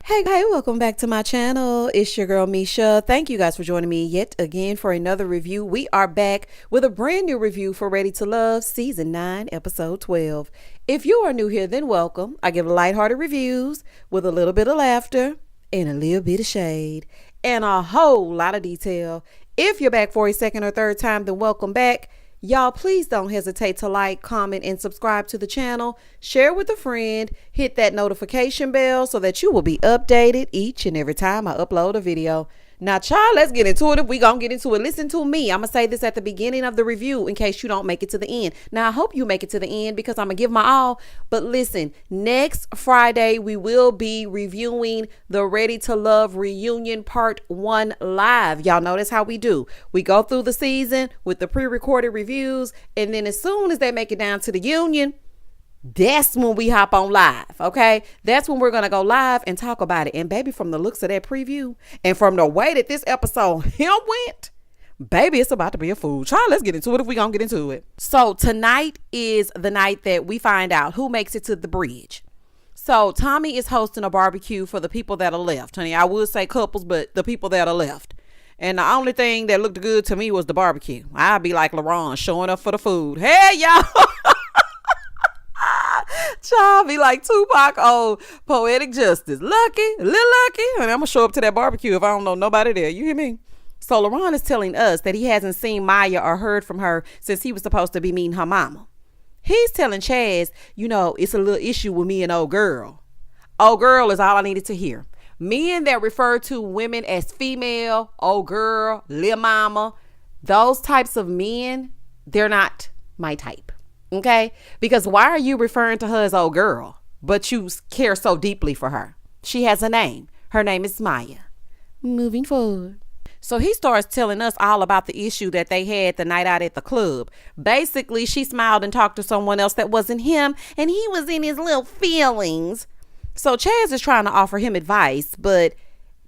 Hey, welcome back to my channel. It's your girl Misha. Thank you guys for joining me yet again for another review. We are back with a brand new review for Ready to Love Season 9, Episode 12. If you are new here, then welcome. I give lighthearted reviews with a little bit of laughter and a little bit of shade and a whole lot of detail. If you're back for a second or third time, then welcome back. Y'all, please don't hesitate to like, comment, and subscribe to the channel. Share with a friend. Hit that notification bell so that you will be updated each and every time I upload a video. Now, child, let's get into it. If we gonna get into it, listen to me. I'm gonna say this at the beginning of the review in case you don't make it to the end. Now, I hope you make it to the end because I'm gonna give my all. But listen, next Friday, we will be reviewing the Ready to Love Reunion Part 1 live. Y'all know that's how we do. We go through the season with the pre-recorded reviews, and then as soon as they make it down to the union, that's when we hop on live, okay? That's when we're going to go live and talk about it. And baby, from the looks of that preview and from the way that this episode went, baby, it's about to be a fool. Child, let's get into it if we going to get into it. So tonight is the night that we find out who makes it to the bridge. So Tommy is hosting a barbecue for the people that are left. Honey, I would say couples, but the people that are left. And the only thing that looked good to me was the barbecue. I'd be like LaRon showing up for the food. Hey, y'all. Child, be like Tupac on Poetic Justice. Lucky, little lucky. And I'm going to show up to that barbecue if I don't know nobody there. You hear me? So LaRon is telling us that he hasn't seen Maya or heard from her since he was supposed to be meeting her mama. He's telling Chaz, you know, it's a little issue with me and old girl. Old girl is all I needed to hear. Men that refer to women as female, old girl, lil mama, those types of men, they're not my type. Okay? Because why are you referring to her as old girl, but you care so deeply for her? She has a name. Her name is Maya. Moving forward. So he starts telling us all about the issue that they had the night out at the club. Basically, she smiled and talked to someone else that wasn't him, and he was in his little feelings. So Chaz is trying to offer him advice, but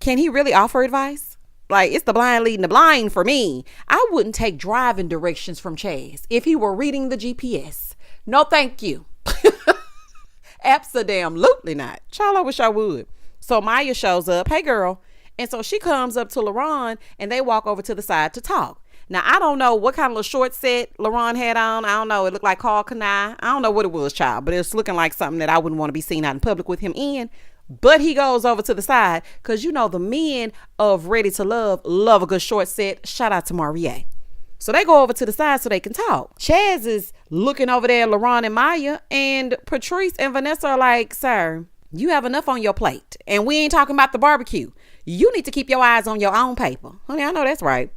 can he really offer advice? Like, it's the blind leading the blind for me. I wouldn't take driving directions from Chaz if he were reading the GPS. No, thank you. Absolutely not. Child, I wish I would. So Maya shows up. Hey, girl. And so she comes up to LaRon and they walk over to the side to talk. Now, I don't know what kind of short set LaRon had on. I don't know. It looked like Carl Kanai. I don't know what it was, child, but it's looking like something that I wouldn't want to be seen out in public with him in. But he goes over to the side because, you know, the men of Ready to love a good short set. Shout out to Marie. So they go over to the side so they can talk. Chaz is looking over there at LaRon and Maya, and Patrice and Vanessa are like, sir, you have enough on your plate. And we ain't talking about the barbecue. You need to keep your eyes on your own paper. Honey, I know that's right.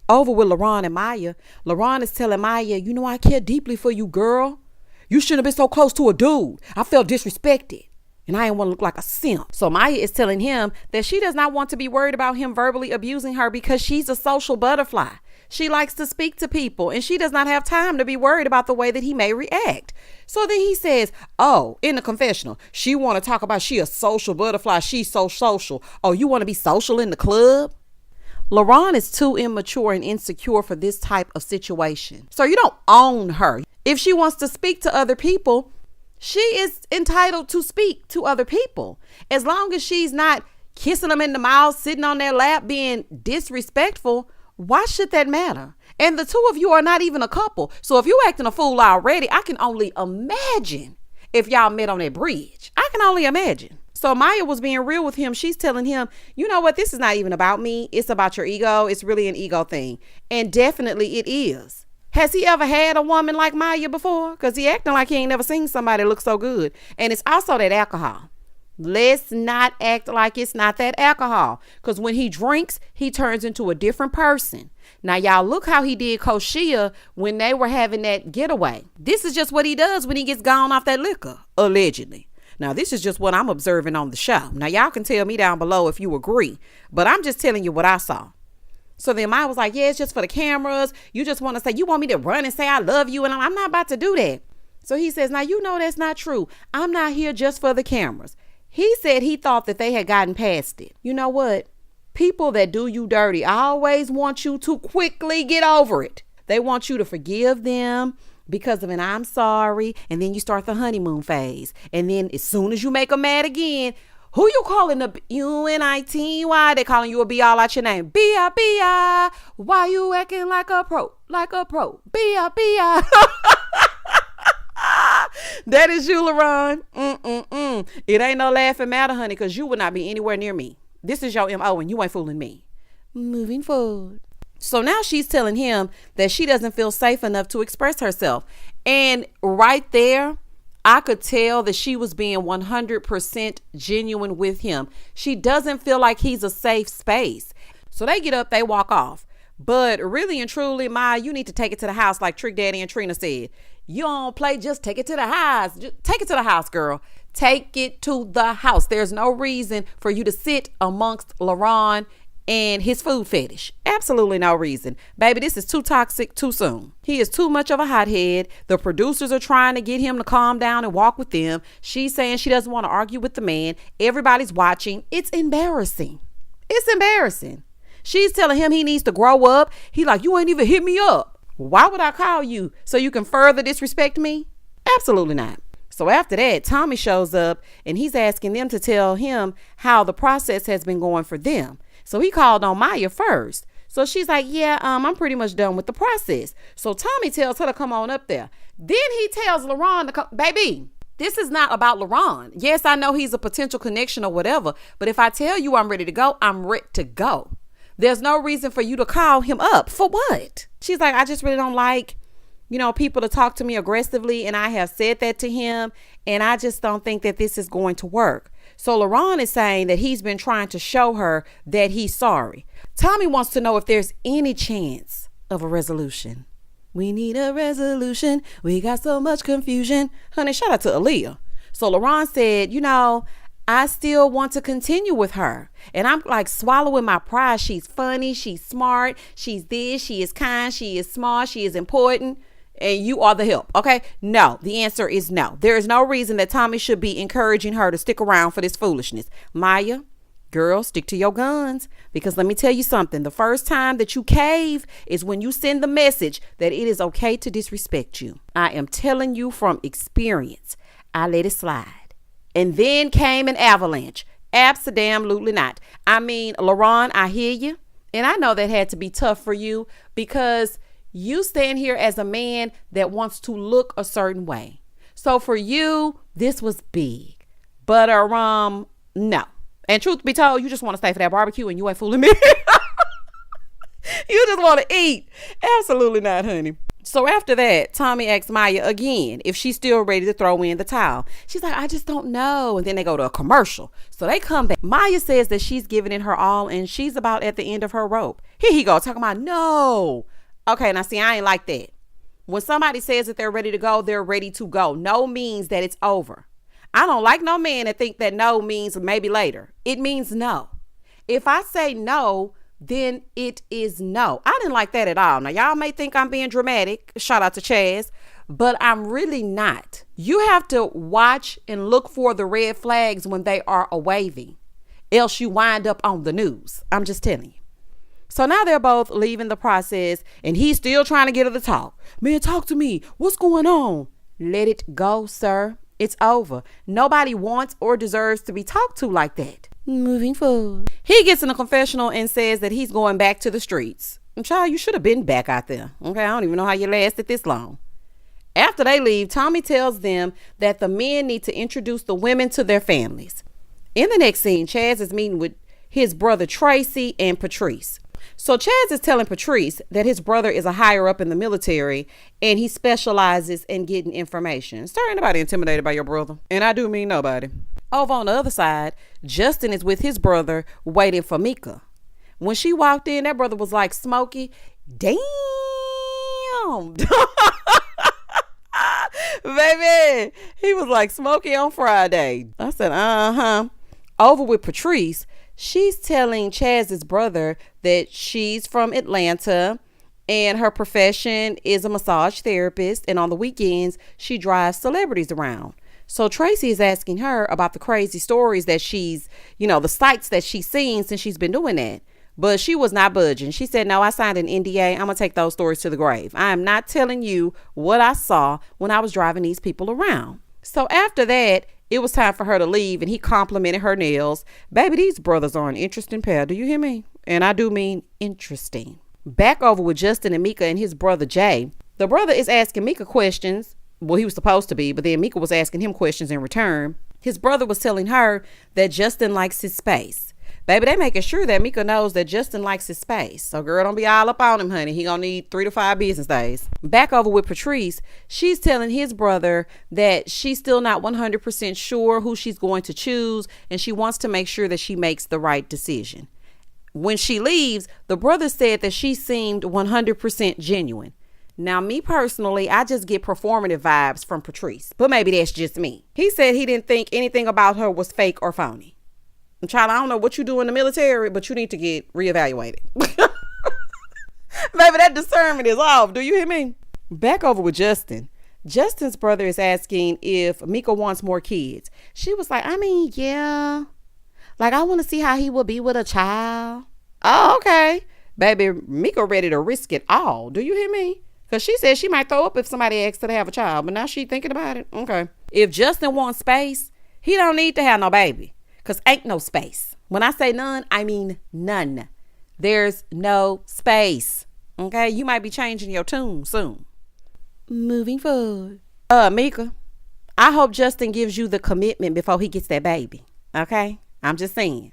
Over with LaRon and Maya. LaRon is telling Maya, you know, I care deeply for you, girl. You shouldn't have been so close to a dude. I felt disrespected. And I didn't want to look like a simp. So Maya is telling him that she does not want to be worried about him verbally abusing her because she's a social butterfly. She likes to speak to people and she does not have time to be worried about the way that he may react. So then he says, oh, in the confessional, she want to talk about she a social butterfly. She's so social. Oh, you want to be social in the club? LaRon is too immature and insecure for this type of situation. So you don't own her. If she wants to speak to other people, she is entitled to speak to other people. As long as she's not kissing them in the mouth, sitting on their lap, being disrespectful, why should that matter? And the two of you are not even a couple. So if you acting a fool already, I can only imagine if y'all met on that bridge. I can only imagine. So Maya was being real with him. She's telling him, you know what? This is not even about me. It's about your ego. It's really an ego thing. And definitely it is. Has he ever had a woman like Maya before? Because he acting like he ain't never seen somebody look so good. And it's also that alcohol. Let's not act like it's not that alcohol. Because when he drinks, he turns into a different person. Now, y'all, look how he did Koshia when they were having that getaway. This is just what he does when he gets gone off that liquor, allegedly. Now, this is just what I'm observing on the show. Now, y'all can tell me down below if you agree. But I'm just telling you what I saw. So then Maya was like, yeah, it's just for the cameras. You just want to say, you want me to run and say I love you. And I'm not about to do that. So he says, now, you know, that's not true. I'm not here just for the cameras. He said he thought that they had gotten past it. You know what? People that do you dirty always want you to quickly get over it. They want you to forgive them because of an I'm sorry. And then you start the honeymoon phase. And then as soon as you make them mad again, Who you calling the UNITY? They calling you a B all out your name. B-I-B-I. Why you acting like a pro? Like a pro. B-I-B-I. That is you, LaRon. It ain't no laughing matter, honey, because you would not be anywhere near me. This is your MO and you ain't fooling me. Moving forward. So now she's telling him that she doesn't feel safe enough to express herself. And right there, I could tell that she was being 100% genuine with him. She doesn't feel like he's a safe space. So they get up, they walk off. But really and truly, Maya, you need to take it to the house like Trick Daddy and Trina said. You don't play, just take it to the house. Just take it to the house, girl. Take it to the house. There's no reason for you to sit amongst LaRon and his food fetish. Absolutely no reason. Baby, this is too toxic too soon. He is too much of a hothead. The producers are trying to get him to calm down and walk with them. She's saying she doesn't want to argue with the man. Everybody's watching. It's embarrassing. It's embarrassing. She's telling him he needs to grow up. He like, you ain't even hit me up. Why would I call you? So you can further disrespect me? Absolutely not. So after that, Tommy shows up and he's asking them to tell him how the process has been going for them. So he called on Maya first. So she's like, yeah, I'm pretty much done with the process. So Tommy tells her to come on up there. Then he tells LaRon to come. Baby, this is not about LaRon. Yes, I know he's a potential connection or whatever. But if I tell you I'm ready to go, I'm ready to go. There's no reason for you to call him up. For what? She's like, I just really don't like, people to talk to me aggressively. And I have said that to him. And I just don't think that this is going to work. So LaRon is saying that he's been trying to show her that he's sorry. Tommy wants to know if there's any chance of a resolution. We need a resolution. We got so much confusion. Honey, shout out to Aaliyah. So LaRon said, I still want to continue with her. And I'm like swallowing my pride. She's funny. She's smart. She's this. She is kind. She is smart. She is important. And you are the help. Okay. No, the answer is no. There is no reason that Tommy should be encouraging her to stick around for this foolishness. Maya, girl, stick to your guns. Because let me tell you something. The first time that you cave is when you send the message that it is okay to disrespect you. I am telling you from experience. I let it slide. And then came an avalanche. Absolutely not. I mean, LaRon, I hear you. And I know that had to be tough for you because you stand here as a man that wants to look a certain way. So for you, this was big. But no. And truth be told, you just want to stay for that barbecue and you ain't fooling me. You just want to eat. Absolutely not, honey. So after that, Tommy asks Maya again if she's still ready to throw in the towel. She's like, I just don't know. And then they go to a commercial. So they come back. Maya says that she's giving it her all and she's about at the end of her rope. Here he goes talking about no. Okay, now see, I ain't like that. When somebody says that they're ready to go, they're ready to go. No means that it's over. I don't like no man that think that no means maybe later. It means no. If I say no, then it is no. I didn't like that at all. Now, y'all may think I'm being dramatic. Shout out to Chaz. But I'm really not. You have to watch and look for the red flags when they are a-waving. Else you wind up on the news. I'm just telling you. So now they're both leaving the process and he's still trying to get her to talk. Man, talk to me. What's going on? Let it go, sir. It's over. Nobody wants or deserves to be talked to like that. Moving forward. He gets in a confessional and says that he's going back to the streets. And child, you should have been back out there. Okay, I don't even know how you lasted this long. After they leave, Tommy tells them that the men need to introduce the women to their families. In the next scene, Chaz is meeting with his brother Tracy and Patrice. So Chaz is telling Patrice that his brother is a higher up in the military and he specializes in getting information. Sir, ain't nobody intimidated by your brother. And I do mean nobody. Over on the other side, Justin is with his brother waiting for Mika. When she walked in, that brother was like, Smokey, damn. Baby, he was like Smokey on Friday. I said, Over with Patrice. She's telling Chaz's brother that she's from Atlanta and her profession is a massage therapist. And on the weekends, she drives celebrities around. So Tracy is asking her about the crazy stories that she's, the sights that she's seen since she's been doing that. But she was not budging. She said, no, I signed an NDA. I'm going to take those stories to the grave. I am not telling you what I saw when I was driving these people around. So after that, It was time for her to leave, and he complimented her nails. Baby, these brothers are an interesting pair. Do you hear me? And I do mean interesting. Back over with Justin and Mika and his brother Jay. The brother is asking Mika questions. Well, he was supposed to be, but then Mika was asking him questions in return. His brother was telling her that Justin likes his space. Baby, they making sure that Mika knows that Justin likes his space. So, girl, don't be all up on him, honey. He gonna need 3 to 5 business days. Back over with Patrice, she's telling his brother that she's still not 100% sure who she's going to choose, and she wants to make sure that she makes the right decision. When she leaves, the brother said that she seemed 100% genuine. Now, me personally, I just get performative vibes from Patrice, but maybe that's just me. He said he didn't think anything about her was fake or phony. Child, I don't know what you do in the military, but you need to get reevaluated. Baby, that discernment is off. Do you hear me? Back over with Justin. Justin's brother is asking if Mika wants more kids. She was like, I mean, yeah. Like, I want to see how he will be with a child. Oh, okay. Baby, Mika ready to risk it all. Do you hear me? Because she said she might throw up if somebody asks her to have a child. But now she thinking about it. Okay. If Justin wants space, he don't need to have no baby. Because ain't no space. When I say none, I mean none. There's no space. Okay? You might be changing your tune soon. Moving forward. Mika, I hope Justin gives you the commitment before he gets that baby. Okay? I'm just saying.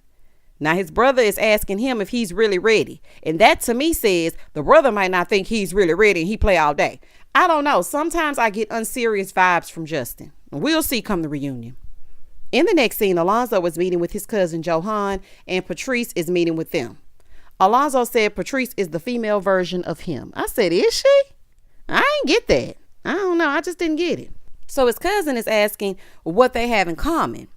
Now, his brother is asking him if he's really ready. And that to me says the brother might not think he's really ready and he play all day. I don't know. Sometimes I get unserious vibes from Justin. We'll see come the reunion. In the next scene, Alonzo is meeting with his cousin Johan, and Patrice is meeting with them. Alonzo said Patrice is the female version of him. I said, is she? I ain't get that. I don't know. I just didn't get it. So his cousin is asking what they have in common.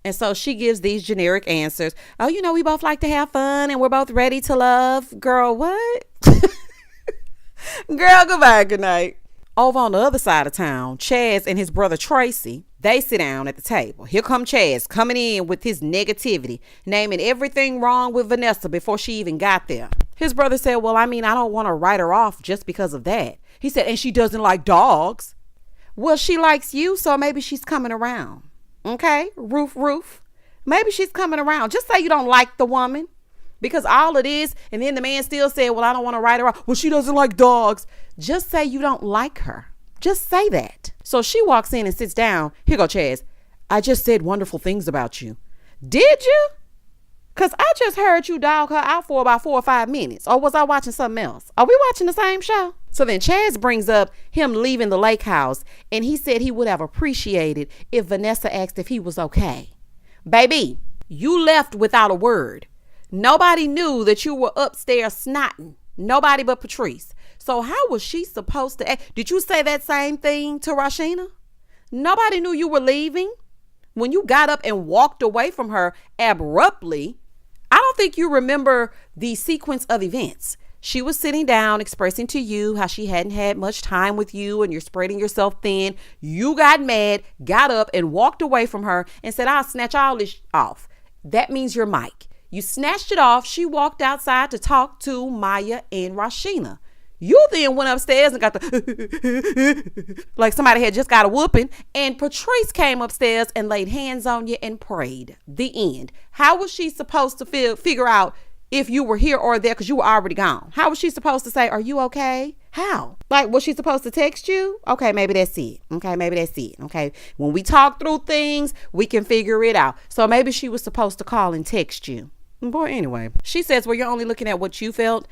And so she gives these generic answers. Oh, you know, we both like to have fun and we're both ready to love. Girl, what? Girl, goodbye, good night. Over on the other side of town, Chaz and his brother Tracy, they sit down at the table. Here come Chaz coming in with his negativity, naming everything wrong with Vanessa before she even got there. His brother said, well, I mean, I don't want to write her off just because of that. He said, and she doesn't like dogs. Well, she likes you, so maybe she's coming around. Okay, roof. Maybe she's coming around. Just say you don't like the woman. Because all it is, and then the man still said, well, I don't want to write her off. Well, she doesn't like dogs. Just say you don't like her. Just say that. So she walks in and sits down. Here go, Chaz. I just said wonderful things about you. Did you? Because I just heard you dog her out for about 4 or 5 minutes. Or was I watching something else? Are we watching the same show? So then Chaz brings up him leaving the lake house. And he said he would have appreciated if Vanessa asked if he was okay. Baby, you left without a word. Nobody knew that you were upstairs snotting. Nobody but Patrice. So how was she supposed to act? Did you say that same thing to Rashina? Nobody knew you were leaving. When you got up and walked away from her abruptly, I don't think you remember the sequence of events. She was sitting down expressing to you how she hadn't had much time with you and you're spreading yourself thin. You got mad, got up and walked away from her and said, I'll snatch all this off. That means your mic. You snatched it off. She walked outside to talk to Maya and Rashina. You then went upstairs and got the like somebody had just got a whooping. And Patrice came upstairs and laid hands on you and prayed. The end. How was she supposed to figure out if you were here or there because you were already gone? How was she supposed to say, are you okay? How? Like, was she supposed to text you? Okay, maybe that's it. Okay, maybe that's it. Okay. When we talk through things, we can figure it out. So maybe she was supposed to call and text you. Boy, anyway, she says, well, you're only looking at what you felt.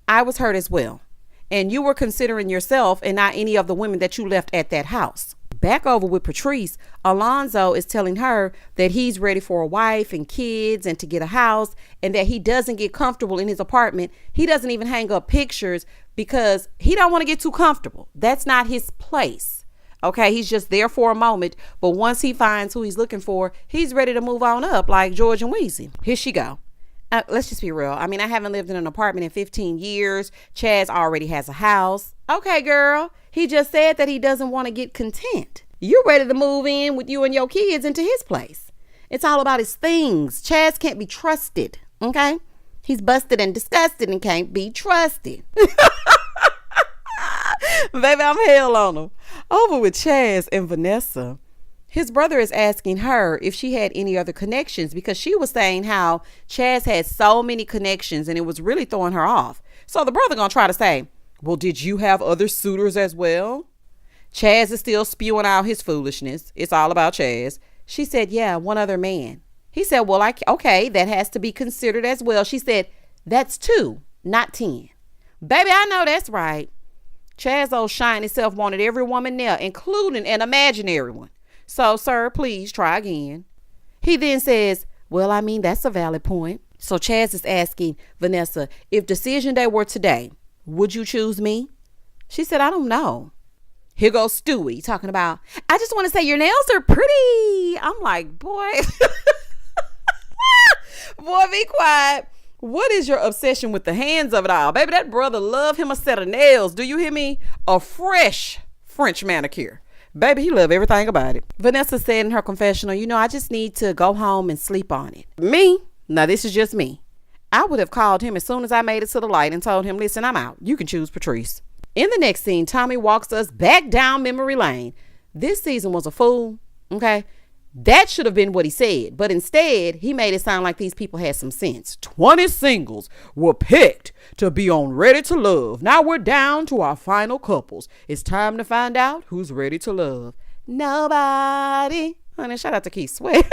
I was hurt as well. And you were considering yourself and not any of the women that you left at that house. Back over with Patrice, Alonzo is telling her that he's ready for a wife and kids and to get a house and that he doesn't get comfortable in his apartment. He doesn't even hang up pictures because he don't want to get too comfortable. That's not his place. Okay, he's just there for a moment. But once he finds who he's looking for, he's ready to move on up like George and Weezy. Here she go. Let's just be real. I mean, I haven't lived in an apartment in 15 years. Chaz already has a house. Okay, girl. He just said that he doesn't want to get content. You're ready to move in with you and your kids into his place. It's all about his things. Chaz can't be trusted. Okay? He's busted and disgusted and can't be trusted. Baby, I'm hell on him. Over with Chaz and Vanessa. His brother is asking her if she had any other connections because she was saying how Chaz had so many connections and it was really throwing her off. So the brother gonna try to say, well, did you have other suitors as well? Chaz is still spewing out his foolishness. It's all about Chaz. She said, yeah, one other man. He said, well, okay, that has to be considered as well. She said, that's 2, not 10. Baby, I know that's right. Chaz old shiny self wanted every woman there, including an imaginary one. So, sir, please try again. He then says, well, I mean, that's a valid point. So Chaz is asking Vanessa, if decision day were today, would you choose me? She said, I don't know. Here goes Stewie talking about, I just want to say your nails are pretty. I'm like, boy, boy, be quiet. What is your obsession with the hands of it all? Baby, that brother love him a set of nails. Do you hear me? A fresh French manicure. Baby, he love everything about it. Vanessa said in her confessional, I just need to go home and sleep on it. Me? Now, this is just me. I would have called him as soon as I made it to the light and told him, listen, I'm out. You can choose Patrice. In the next scene, Tommy walks us back down memory lane. This season was a fool, okay? That should have been what he said. But instead, he made it sound like these people had some sense. 20 singles were picked to be on Ready to Love. Now we're down to our final couples. It's time to find out who's ready to love. Nobody. Honey, shout out to Keith Sweat.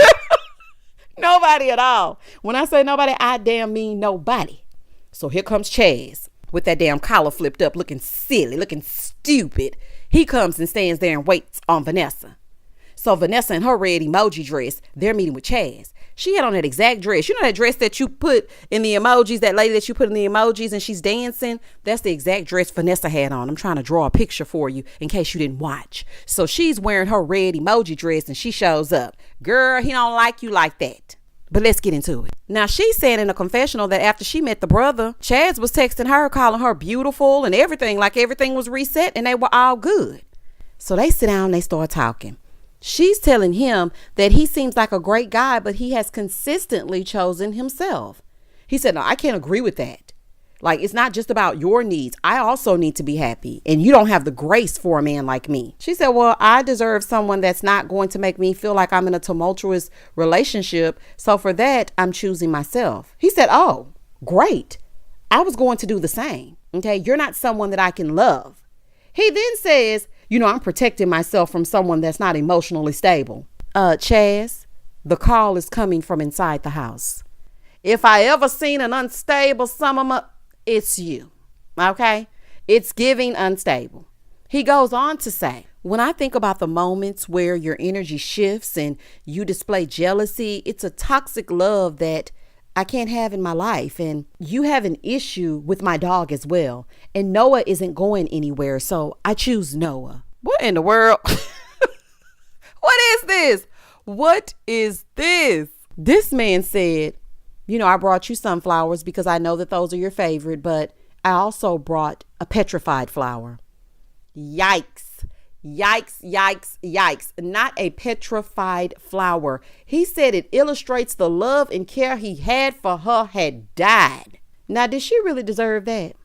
Nobody at all. When I say nobody, I damn mean nobody. So here comes Chaz with that damn collar flipped up, looking silly, looking stupid. He comes and stands there and waits on Vanessa. So Vanessa in her red emoji dress, they're meeting with Chaz. She had on that exact dress. You know that dress that you put in the emojis, that lady that you put in the emojis and she's dancing? That's the exact dress Vanessa had on. I'm trying to draw a picture for you in case you didn't watch. So she's wearing her red emoji dress and she shows up. Girl, he don't like you like that. But let's get into it. Now, she said in a confessional that after she met the brother, Chaz was texting her, calling her beautiful and everything, like everything was reset and they were all good. So they sit down and they start talking. She's telling him that he seems like a great guy, but he has consistently chosen himself. He said, no, I can't agree with that. Like, it's not just about your needs. I also need to be happy. And you don't have the grace for a man like me. She said, well, I deserve someone that's not going to make me feel like I'm in a tumultuous relationship. So for that, I'm choosing myself. He said, oh, great. I was going to do the same. Okay. You're not someone that I can love. He then says, I'm protecting myself from someone that's not emotionally stable. Chaz, the call is coming from inside the house. If I ever seen an unstable summer, it's you. Okay? It's giving unstable. He goes on to say, when I think about the moments where your energy shifts and you display jealousy, it's a toxic love that I can't have in my life. And you have an issue with my dog as well. And Noah isn't going anywhere. So I choose Noah. What in the world? What is this? What is this? This man said, I brought you sunflowers because I know that those are your favorite, but I also brought a petrified flower. Yikes. Yikes, yikes, yikes. Not a petrified flower. He said it illustrates the love and care he had for her had died. Now, did she really deserve that?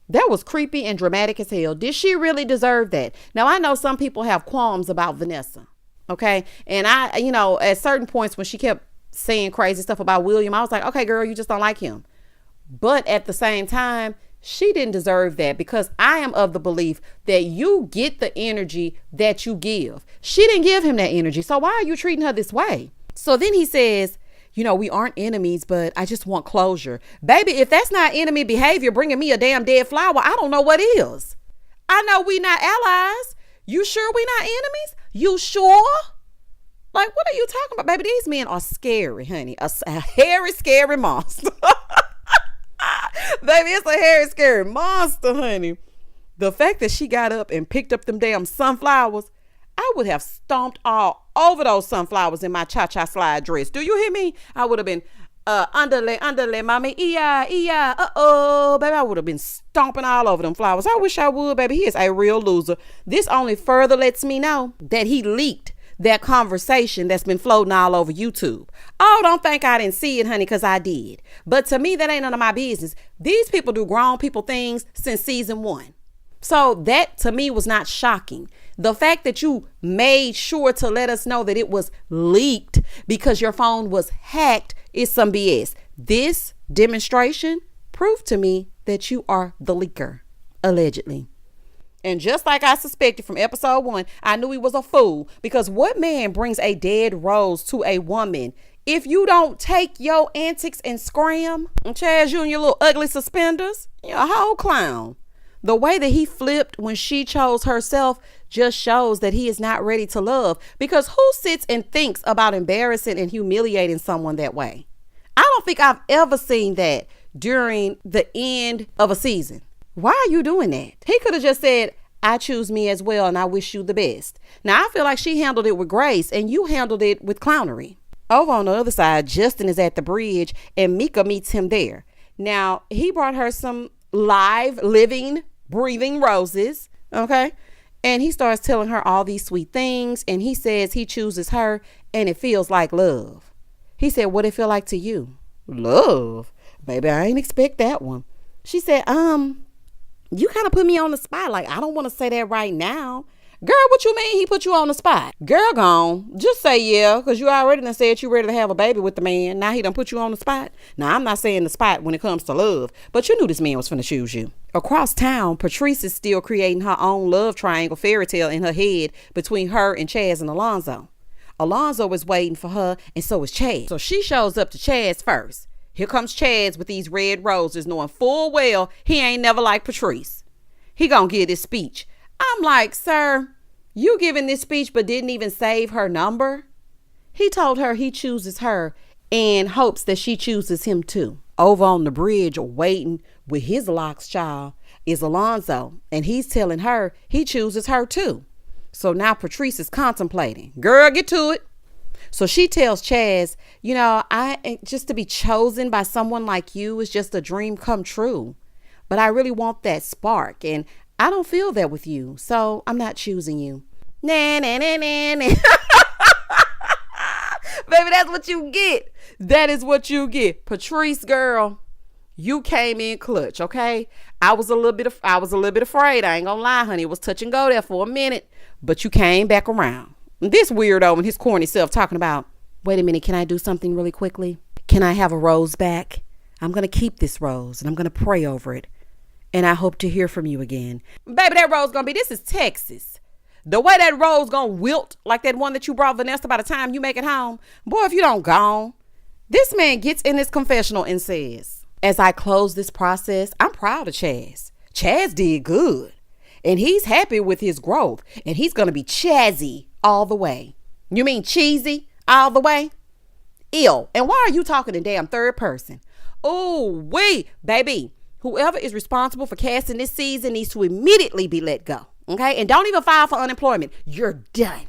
That was creepy and dramatic as hell. Did she really deserve that? Now, I know some people have qualms about Vanessa. Okay. And I, at certain points when she kept saying crazy stuff about William, I was like, okay, girl, you just don't like him. But at the same time, she didn't deserve that because I am of the belief that you get the energy that you give. She didn't give him that energy. So why are you treating her this way? So then he says, we aren't enemies, but I just want closure. Baby, if that's not enemy behavior, bringing me a damn dead flower, I don't know what is. I know we not allies. You sure we not enemies? You sure? Like, what are you talking about? Baby, these men are scary, honey. A hairy, scary monster. Baby, it's a hairy, scary monster, honey. The fact that she got up and picked up them damn sunflowers, I would have stomped all over those sunflowers in my cha-cha slide dress. Do you hear me? I would have been underlay, mommy, yeah, uh-oh. Baby, I would have been stomping all over them flowers. I wish I would, baby. He is a real loser. This only further lets me know that he leaked that conversation that's been floating all over YouTube. Oh, don't think I didn't see it, honey, because I did. But to me, that ain't none of my business. These people do grown people things since season 1. So that to me was not shocking. The fact that you made sure to let us know that it was leaked because your phone was hacked is some BS. This demonstration proved to me that you are the leaker, allegedly. And just like I suspected from episode 1, I knew he was a fool, because what man brings a dead rose to a woman? If you don't take your antics and scram, and Chaz, you and your little ugly suspenders, you're a whole clown. The way that he flipped when she chose herself just shows that he is not ready to love, because who sits and thinks about embarrassing and humiliating someone that way? I don't think I've ever seen that during the end of a season. Why are you doing that? He could have just said, I choose me as well and I wish you the best. Now, I feel like she handled it with grace and you handled it with clownery. Over on the other side, Justin is at the bridge and Mika meets him there. Now, he brought her some live, living, breathing roses, okay? And he starts telling her all these sweet things, and he says he chooses her and it feels like love. He said, what it feel like to you? Love? Baby, I ain't expect that one. She said, you kind of put me on the spot. Like, I don't want to say that right now. Girl, what you mean he put you on the spot? Girl, gone. Just say yeah, because you already done said you ready to have a baby with the man. Now he done put you on the spot. Now, I'm not saying the spot when it comes to love, but you knew this man was finna choose you. Across town, Patrice is still creating her own love triangle fairy tale in her head between her and Chaz and Alonzo. Alonzo is waiting for her, and so is Chaz. So she shows up to Chaz first. Here comes Chaz with these red roses, knowing full well he ain't never liked Patrice. He gonna give this speech. I'm like, sir, you giving this speech but didn't even save her number? He told her he chooses her and hopes that she chooses him too. Over on the bridge waiting with his locks, child, is Alonzo, and he's telling her he chooses her too. So now Patrice is contemplating. Girl, get to it. So she tells Chaz, you know, just to be chosen by someone like you is just a dream come true. But I really want that spark, and I don't feel that with you, so I'm not choosing you. Nah, nah, nah, nah, nah. Baby, that's what you get. That is what you get. Patrice, girl, you came in clutch, okay? I was a little bit afraid. I ain't gonna lie, honey. It was touch and go there for a minute, but you came back around. This weirdo and his corny self talking about, wait a minute, can I do something really quickly? Can I have a rose back? I'm going to keep this rose and I'm going to pray over it. And I hope to hear from you again. Baby, that rose going to be, this is Texas. The way that rose going to wilt like that one that you brought Vanessa by the time you make it home. Boy, if you don't gone. This man gets in this confessional and says, as I close this process, I'm proud of Chaz. Chaz did good. And he's happy with his growth. And he's going to be Chazzy all the way. You mean cheesy all the way? Ill. And why are you talking in damn third person? Oh, baby, whoever is responsible for casting this season needs to immediately be let go. Okay? And don't even file for unemployment. You're done.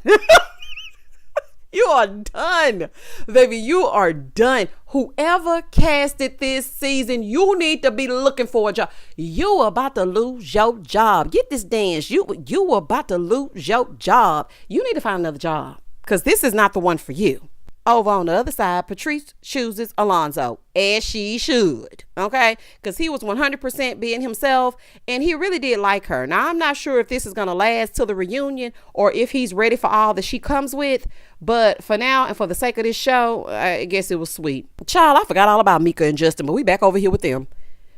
You are done. Baby, you are done. Whoever casted this season, you need to be looking for a job. You are about to lose your job. Get this dance. You are about to lose your job. You need to find another job because this is not the one for you. Over on the other side, Patrice chooses Alonzo, as she should, okay? Because he was 100% being himself, and he really did like her. Now, I'm not sure if this is going to last till the reunion or if he's ready for all that she comes with, but for now and for the sake of this show, I guess it was sweet. Child, I forgot all about Mika and Justin, but we back over here with them.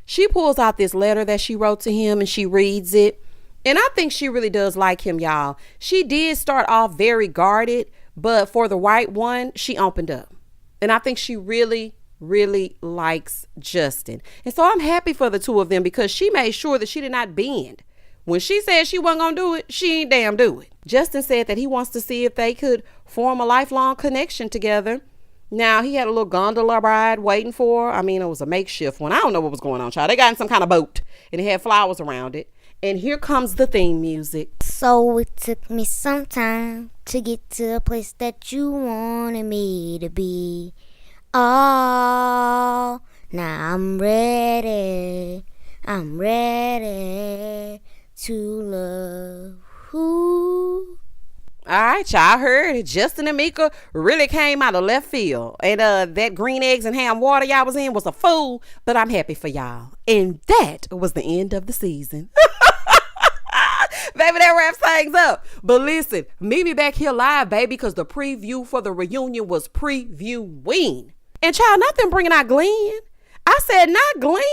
She pulls out this letter that she wrote to him, and she reads it, and I think she really does like him, y'all. She did start off very guarded, but for the right one, she opened up. And I think she really, really likes Justin. And so I'm happy for the two of them because she made sure that she did not bend. When she said she wasn't going to do it, she ain't damn do it. Justin said that he wants to see if they could form a lifelong connection together. Now, he had a little gondola ride waiting for her. I mean, it was a makeshift one. I don't know what was going on, child. They got in some kind of boat and it had flowers around it. And here comes the theme music. So it took me some time to get to the place that you wanted me to be. Oh, now I'm ready. I'm ready to love. Ooh. All right, y'all heard it. Justin and Mika really came out of left field. And that green eggs and ham water y'all was in was a fool, but I'm happy for y'all. And that was the end of the season. Baby, that wraps things up. But listen, meet me back here live, baby, because the preview for the reunion was previewing. And child, nothing bringing out Glenn. I said, not Glenn.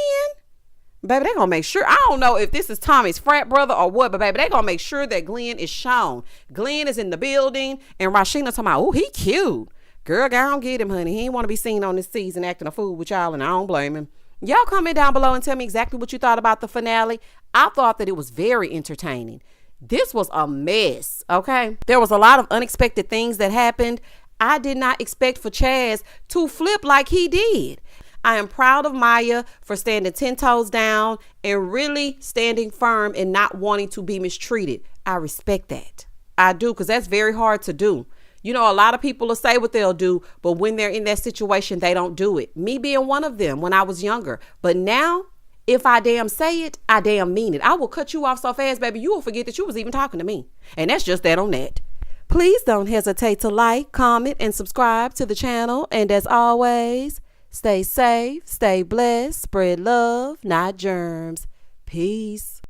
Baby, they gonna make sure. I don't know if this is Tommy's frat brother or what, but baby, they gonna make sure that Glenn is shown. Glenn is in the building, and Rashina talking about, oh, he cute. Girl, go on get him, honey. He ain't want to be seen on this season acting a fool with y'all, and I don't blame him. Y'all comment down below and tell me exactly what you thought about the finale. I thought that it was very entertaining. This was a mess, okay? There was a lot of unexpected things that happened. I did not expect for Chaz to flip like he did. I am proud of Maya for standing 10 toes down and really standing firm and not wanting to be mistreated. I respect that. I do, because that's very hard to do. You know, a lot of people will say what they'll do, but when they're in that situation, they don't do it. Me being one of them when I was younger. But now, if I damn say it, I damn mean it. I will cut you off so fast, baby, you will forget that you was even talking to me. And that's just that on that. Please don't hesitate to like, comment, and subscribe to the channel. And as always, stay safe, stay blessed, spread love, not germs. Peace.